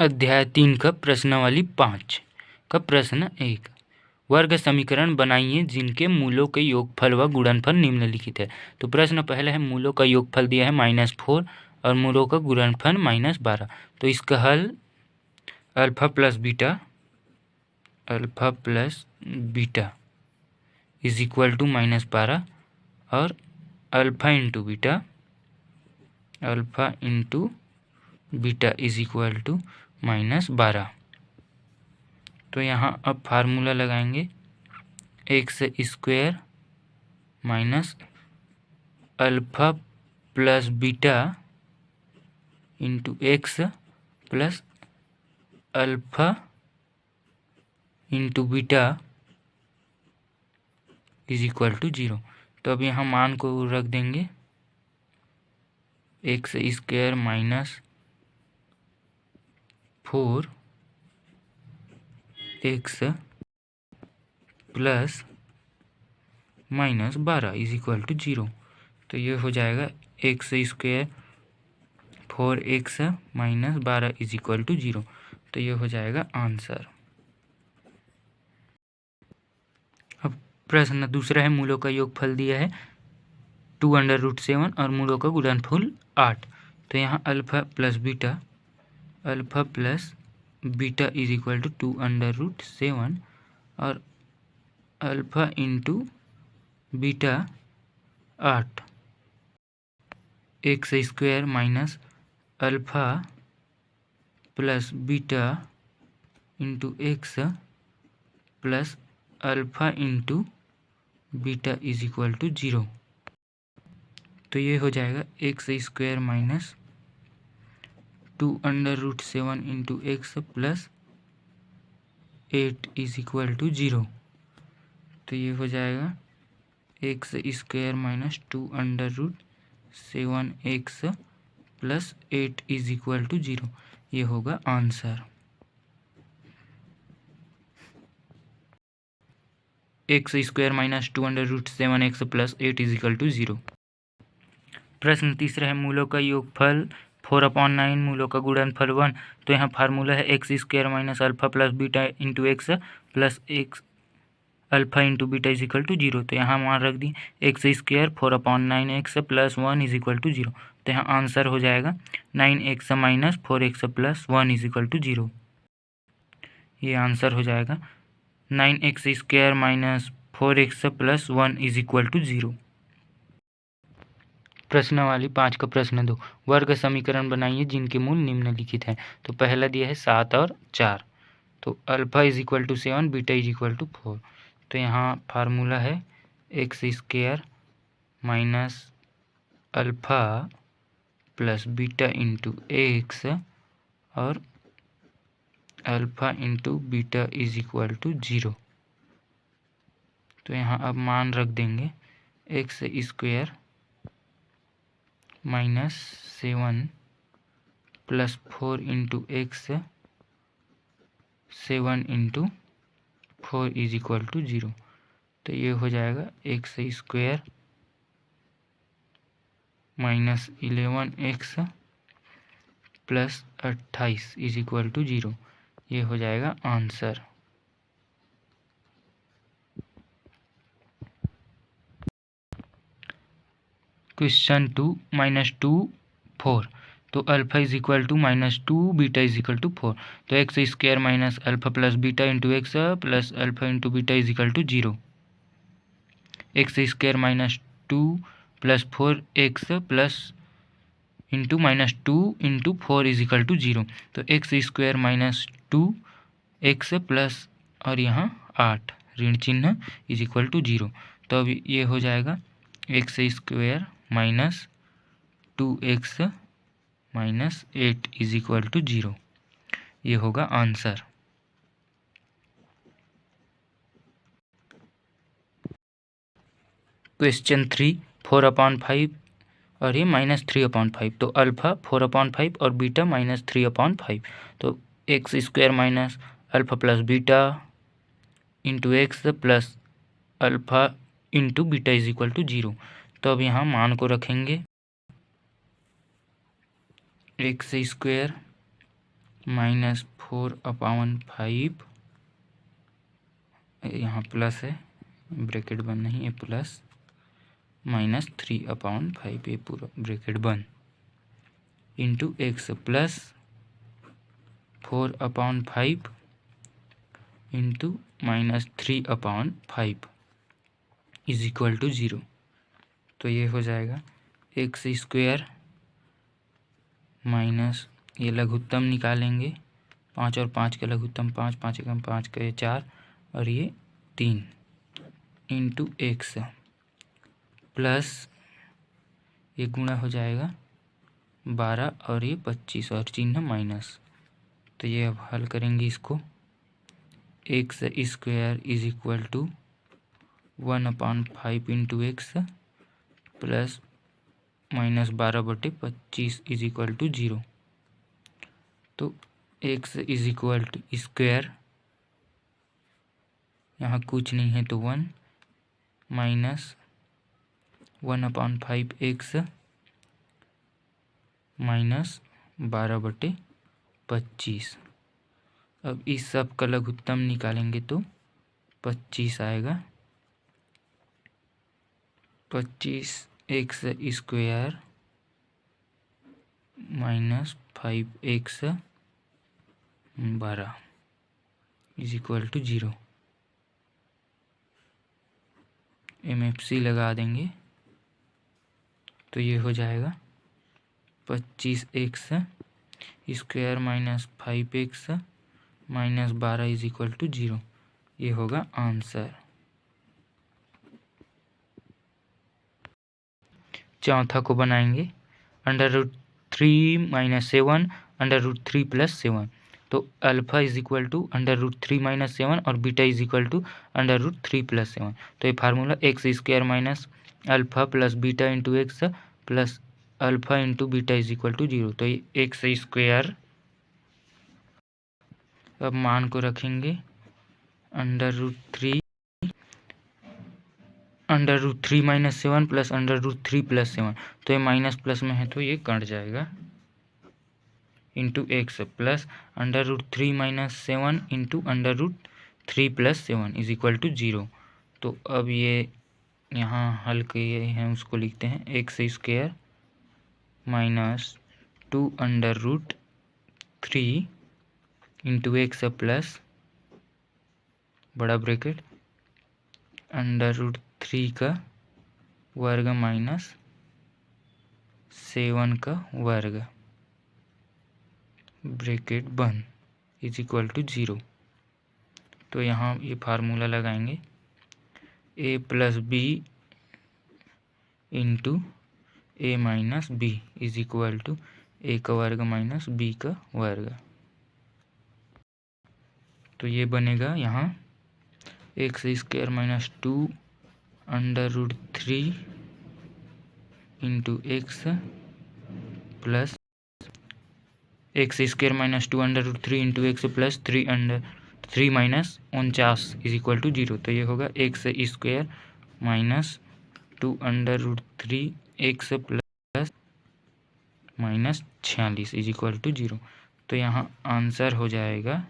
अध्याय 3 का प्रश्नावली 5 का प्रश्न 1, वर्ग समीकरण बनाइए जिनके मूलों के योगफल व गुणनफल निम्नलिखित है। तो प्रश्न पहला है, मूलों का योगफल दिया है -4 और मूलों का गुणनफल -12। तो इसका हल alpha plus beta is equal to -12 और alpha into beta is equal to -12। तो यहाँ अब फार्मूला लगाएंगे, x square minus alpha plus beta into x plus alpha into beta is equal to 0। तो अब यहाँ मान को रख देंगे, x square minus 4 x plus -12 is equal to 0। तो ये हो जाएगा x square 4x minus 12 is equal to 0। तो ये हो जाएगा आंसर। अब प्रश्न दूसरा है, मूलों का योगफल दिया है 2√7 और मूलों का गुणनफल 8। तो यहाँ alpha plus beta is equal to 2√7 और alpha into beta 8, x square minus alpha plus beta into x plus alpha into beta is equal to 0। तो ये हो जाएगा x square minus 2√7 into x plus 8 is equal to 0। तो ये हो जाएगा x square minus 2√7 x plus 8 is equal to 0। ये होगा answer. X square minus 2√7 x plus 8 is equal to 0। प्रश्न तीसरा है, मूलों का योगफल 4/9 मूलों का गुणनफल 1। तो यहाँ फार्मूला है x square minus alpha plus beta into x plus x alpha into beta is equal to 0। तो यहाँ मान रख दी, x square 4/9 x plus 1 is equal to 0। तो यहाँ आंसर हो जाएगा 9x minus 4x plus 1 is equal to 0। ये आंसर हो जाएगा 9x square minus 4x plus 1 is equal to 0। प्रश्नावली 5 का प्रश्न 2, वर्ग समीकरण बनाइए जिनके मूल निम्नलिखित हैं। तो पहला दिया है 7 और 4। तो alpha is equal to 7 beta is equal to 4। तो यहाँ फार्मूला है x square minus alpha plus beta into x और alpha into beta is equal to 0। तो यहाँ अब मान रख देंगे, x square minus 7 plus 4 into x 7 into 4 is equal to 0। तो ये हो जाएगा x square minus 11x plus 28 is equal to 0। ये हो जाएगा आंसर। क्वेश्चन 2 -2 4। तो alpha is equal to -2 beta is equal to 4। तो x square minus alpha plus beta into x plus alpha into beta is equal to 0। X square minus 2 plus 4x plus into -2 into 4 is equal to 0। तो x square minus 2x plus और यहाँ 8 ऋण चिन्ह is equal to 0। तो अब ये हो जाएगा x square minus 2x minus 8 is equal to 0। ये होगा आंसर। क्वेश्चन 3 4/5 और ये -3/5। तो अल्फा 4/5 और बीटा -3/5। तो x square minus alpha plus beta into x plus alpha into beta is equal to 0। तो अब यहाँ मान को रखेंगे, एक्स स्क्वायर -4/5, यहाँ प्लस है, ब्रैकेट बंद नहीं है, प्लस -3/5, ये पूरा ब्रैकेट बंद, into x plus 4/5 into -3/5 is equal to 0। तो ये हो जाएगा एक्स स्क्वायर माइनस, ये लघुत्तम निकालेंगे, 5 और 5 का लघुत्तम 5, 5 एकम 5 का 4 और ये 3 इंटू एक्स प्लस, ये गुणा हो जाएगा 12 और ये 25 और चिन्ह माइनस। तो ये अब हल करेंगे इसको, x square is equal to 1/5 into x plus -12/25 is equal to 0। तो x is equal to square, यहाँ कुछ नहीं है तो 1 माइनस 1/5 एक्स माइनस 12/25। अब इस सब का लघुत्तम निकालेंगे तो 25 आएगा, 25 x square minus 5x 12 is equal to 0। MFC लगा देंगे तो ये हो जाएगा 25x square minus 5x minus 12 is equal to 0। ये होगा आंसर। चौथा को बनाएंगे, √3 - 7 √3 + 7। तो अल्फा इज इक्वल टू √3 - 7 और बीटा इज इक्वल टू √3 + 7। तो ये formula x square minus alpha plus beta into x plus alpha into beta is equal to 0। तो ये एक्स स्क्वायर, अब मान को रखेंगे √3 - 7 प्लस √3 + 7। तो ये माइनस प्लस में है तो ये कट जाएगा, into x plus √3 - 7 into √3 + 7 is equal to 0। तो अब ये यहाँ हल किए हैं उसको लिखते हैं, x square minus 2√3 into x plus बड़ा ब्रैकेट √3 का वर्ग माइनस 7 का वर्ग ब्रैकेट बंद इज इक्वल टू 0। तो यहाँ ये फार्मूला लगाएंगे, a + b into a - b is equal to a का वर्ग माइनस b का वर्ग। तो ये बनेगा यहाँ x square minus 2√3 into x plus x square minus 2√3 into x plus 3 minus 49 is equal to 0। तो ये होगा x square minus 2√3 x plus minus 46 is equal to 0। तो यहाँ आंसर हो जाएगा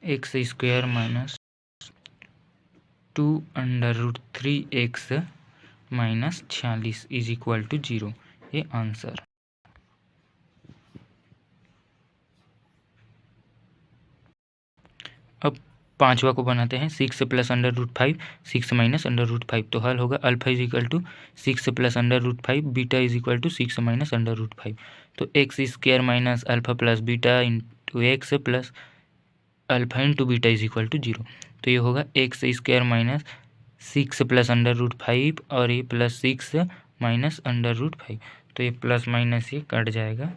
x square minus 2√3 x minus 46 is equal to 0, ये answer. अब पांचवा को बनाते हैं, 6 + √5 6 - √5। तो हल होगा alpha is equal to 6 + √5 beta is equal to 6 - √5। तो x square minus alpha plus beta into x plus alpha into beta is equal to 0। तो ये होगा एक्स स्क्वायर माइनस 6 + √5 और ये प्लस 6 माइनस √5। तो ये प्लस माइनस ये कट जाएगा,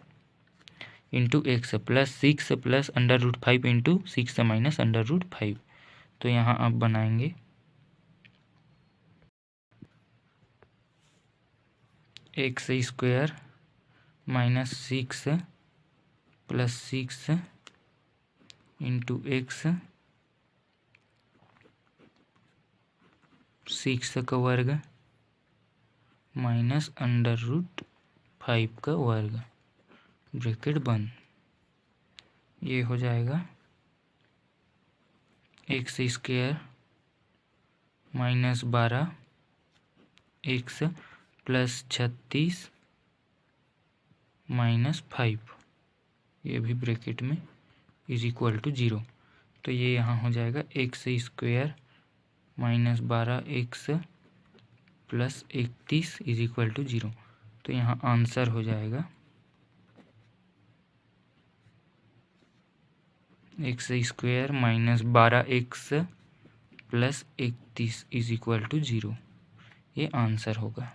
into x plus 6 plus √5 into 6 minus √5। तो यहाँ आप बनाएंगे x square minus 6 plus 6 into x 6 का वर्ग माइनस √5 का वर्ग ब्रैकेट बंद। ये हो जाएगा x square minus 12 x plus 36 minus 5, ये भी ब्रैकेट में इज इक्वल टू 0। तो ये यहाँ हो जाएगा x square minus 12 x plus 31 is equal to 0। तो यहाँ आंसर हो जाएगा x square minus 12 x plus 31 is equal to 0। ये आंसर होगा।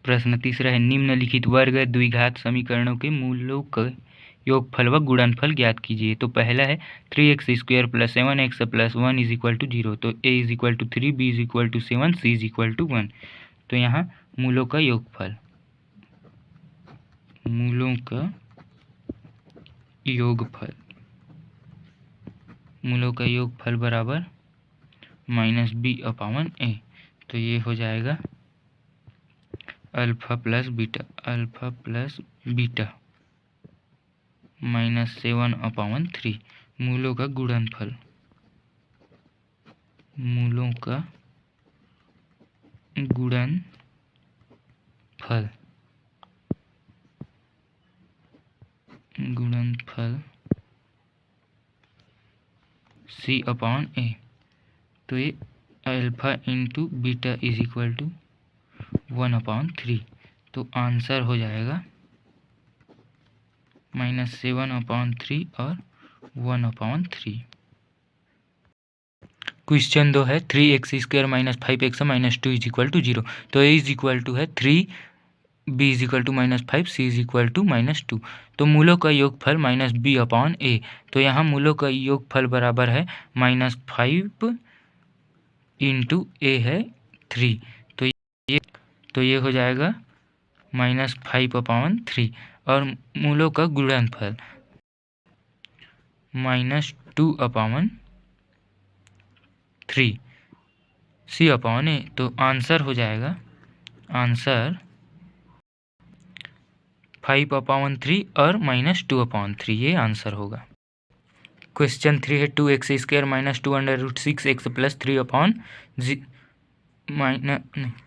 प्रश्न तीसरा है, निम्नलिखित वर्ग द्विघात समीकरणों के मूलों का योगफल व गुणनफल ज्ञात कीजिए। तो पहला है 3x square plus 7x plus 1 is equal to 0। तो a is equal to 3, b is equal to 7, c is equal to 1। तो यहाँ मूलों का योगफल बराबर माइनस b/a। तो ये हो जाएगा अल्फा प्लस बीटा माइनस 7/3। मूलों का गुणनफल c/a। तो ये alpha into beta is equal to 1/3। तो आंसर हो जाएगा माइनस 7/3 और 1/3। क्वेश्चन 2 है 3x square minus 5x minus 2 is equal to 0। तो a इज इक्वल टू है 3, b is equal to minus 5, c is equal to minus 2। तो मूलों का योगफल माइनस b/a। तो यहाँ मूलों का योगफल बराबर है माइनस 5 इंटू a है 3। तो ये हो जाएगा माइनस 5/3 और मूलों का गुणनफल माइनस 2/3 c/a। तो आंसर हो जाएगा 5/3 और माइनस 2/3। ये आंसर होगा। क्वेश्चन 3 है 2x square minus 2√6x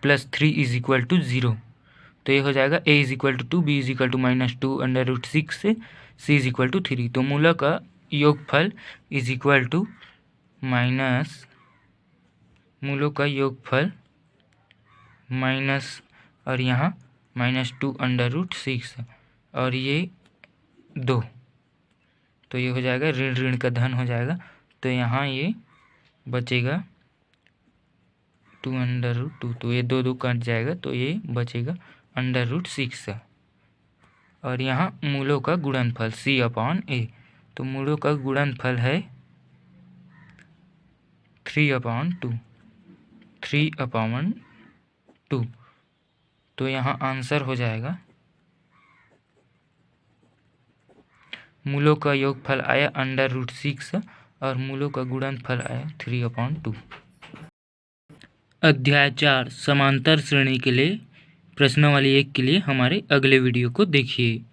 plus 3 is equal to 0। तो ये हो जाएगा a is equal to 2, b is equal to minus 2√6, c is equal to 3। तो मूलों का योगफल इज इक्वल टू माइनस और यहाँ माइनस 2√6 और ये 2। तो ये हो जाएगा ऋण ऋण का धन हो जाएगा। तो यहाँ ये बचेगा 2√2। तो ये 2 कट जाएगा तो ये बचेगा √6 और यहाँ मूलों का गुणनफल c/a। तो मूलों का गुणनफल है 3/2। तो यहाँ आंसर हो जाएगा मूलों का योगफल आया √6 और मूलों का गुणनफल आया 3/2। अध्याय 4 समांतर श्रेणी के लिए प्रश्नावली 1 के लिए हमारे अगले वीडियो को देखिए।